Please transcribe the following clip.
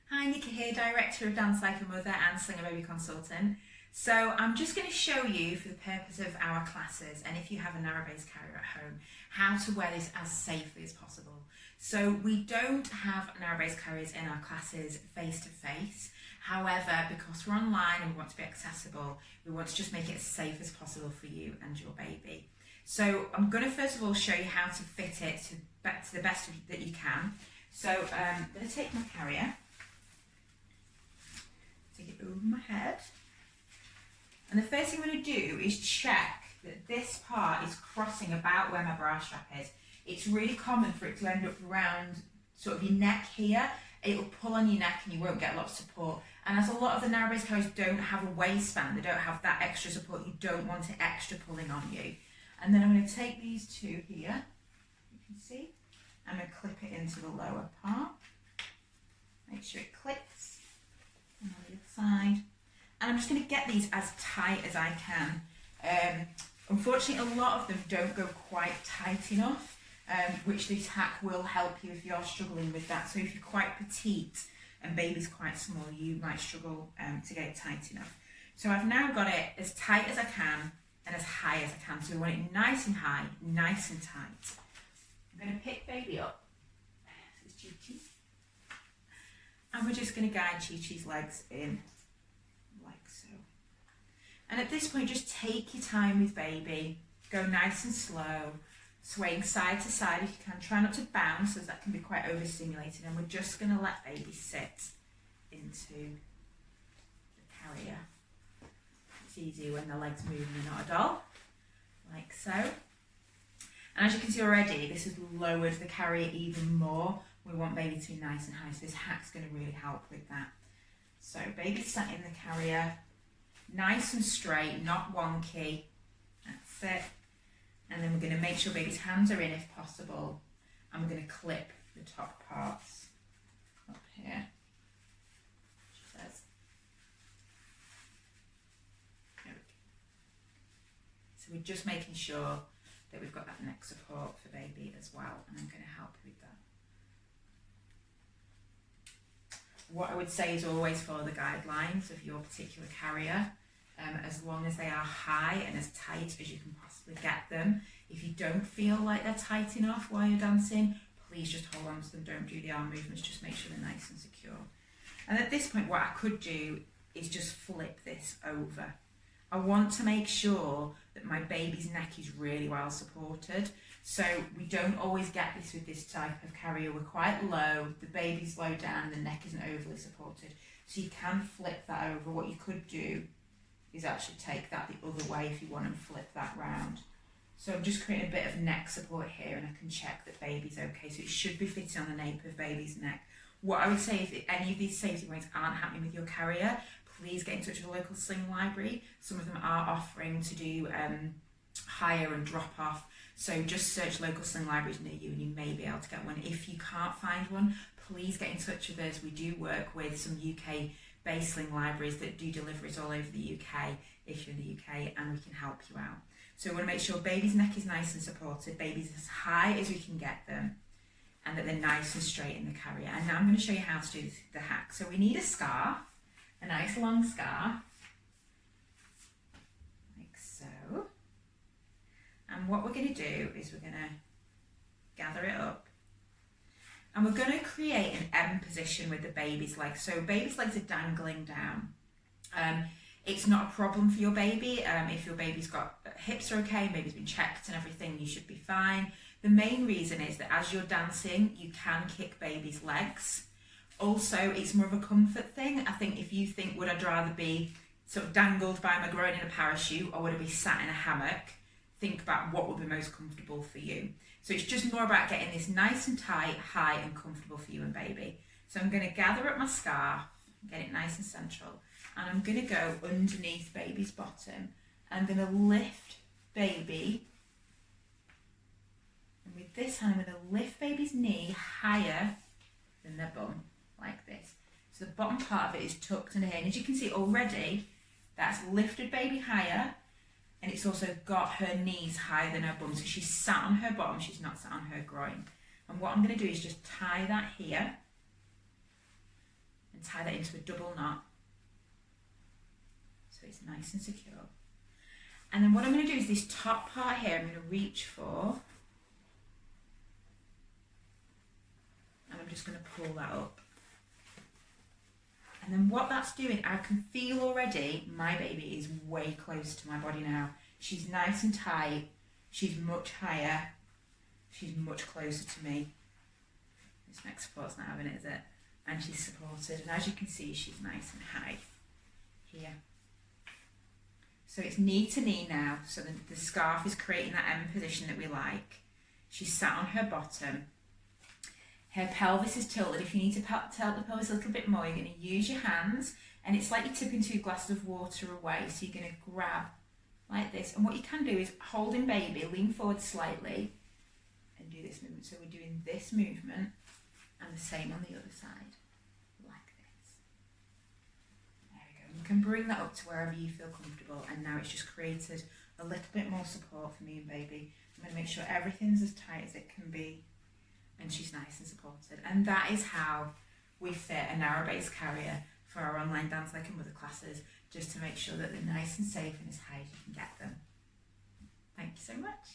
Hi, Nikki here, Director of Dance Like a Mother and Slinger Baby Consultant. So I'm just going to show you, for the purpose of our classes, and if you have a narrow base carrier at home, how to wear this as safely as possible. So we don't have narrow base carriers in our classes face to face. However, because we're online and we want to be accessible, we want to just make it as safe as possible for you and your baby. So I'm going to first of all show you how to fit it to the best that you can. So I'm going to take my carrier, take it over my head, and the first thing I'm going to do is check that this part is crossing about where my bra strap is. It's really common for it to end up around sort of your neck here. It'll pull on your neck and you won't get a lot of support. And as a lot of the narrow base carriers don't have a waistband, they don't have that extra support, you don't want it extra pulling on you. And then I'm going to take these two here, you can see, I'm going to clip it into the lower part, make sure it clips, and on the other side. And I'm just going to get these as tight as I can. Unfortunately, a lot of them don't go quite tight enough, which this hack will help you if you're struggling with that. So if you're quite petite and baby's quite small, you might struggle to get it tight enough. So I've now got it as tight as I can and as high as I can. So we want it nice and high, nice and tight. I'm going to pick baby up. This is Chi-Chi. And we're just going to guide Chi-Chi's legs in like so. And at this point, just take your time with baby. Go nice and slow, swaying side to side if you can. Try not to bounce, as that can be quite overstimulated. And we're just going to let baby sit into the carrier. It's easy when the legs move and you're not a doll, like so. And as you can see already, this has lowered the carrier even more. We want baby to be nice and high, so this hack's going to really help with that. So baby's sat in the carrier, nice and straight, not wonky. That's it. And then we're going to make sure baby's hands are in if possible, and we're going to clip the top parts up here. She says. There we go. So we're just making sure that we've got that neck support for baby as well, and I'm going to help with that. What I would say is always follow the guidelines of your particular carrier, as long as they are high and as tight as you can possibly get them. If you don't feel like they're tight enough while you're dancing, please just hold on to them, don't do the arm movements, just make sure they're nice and secure. And at this point, what I could do is just flip this over. I want to make sure that my baby's neck is really well supported. So we don't always get this with this type of carrier. We're quite low, the baby's low down, the neck isn't overly supported. So you can flip that over. What you could do is actually take that the other way if you want and flip that round. So I'm just creating a bit of neck support here, and I can check that baby's okay. So it should be fitting on the nape of baby's neck. What I would say, if any of these safety weights aren't happening with your carrier, please get in touch with a local sling library. Some of them are offering to do hire and drop off. So just search local sling libraries near you and you may be able to get one. If you can't find one, please get in touch with us. We do work with some UK based sling libraries that do deliveries all over the UK if you're in the UK, and we can help you out. So we want to make sure baby's neck is nice and supported, baby's as high as we can get them, and that they're nice and straight in the carrier. And now I'm going to show you how to do the hack. So we need a scarf, a nice long scarf, like so. And what we're going to do is we're going to gather it up, and we're going to create an M position with the baby's legs. So baby's legs are dangling down. It's not a problem for your baby. If your baby's got hips are okay, baby's been checked and everything, you should be fine. The main reason is that as you're dancing, you can kick baby's legs. Also, it's more of a comfort thing. I think if you think, would I rather be sort of dangled by my groin in a parachute, or would I be sat in a hammock? Think about what would be most comfortable for you. So it's just more about getting this nice and tight, high and comfortable for you and baby. So I'm going to gather up my scarf, get it nice and central, and I'm going to go underneath baby's bottom. I'm going to lift baby, and with this hand I'm going to lift baby's knee higher than their bum, like this. So the bottom part of it is tucked under here, and as you can see already, that's lifted baby higher, and it's also got her knees higher than her bum. So she's sat on her bottom, she's not sat on her groin. And what I'm going to do is just tie that here and tie that into a double knot so it's nice and secure. And then what I'm going to do is this top part here, I'm going to reach for, and I'm just going to pull that up. And then what that's doing, I can feel already my baby is way close to my body now. She's nice and tight, she's much higher, she's much closer to me. This next support's not having it, is it? And she's supported, and as you can see, she's nice and high here. So it's knee to knee now, so the scarf is creating that M position that we like. She's sat on her bottom. Her pelvis is tilted. If you need to tilt the pelvis a little bit more, you're going to use your hands, and it's like you're tipping 2 glasses of water away. So you're going to grab like this, and what you can do is holding baby, lean forward slightly, and do this movement. So we're doing this movement, and the same on the other side, like this. There we go. You can bring that up to wherever you feel comfortable, and now it's just created a little bit more support for me and baby. I'm going to make sure everything's as tight as it can be, and she's nice and supported. And that is how we fit a narrow base carrier for our online Dance Like a Mother classes, just to make sure that they're nice and safe and as high as you can get them. Thank you so much.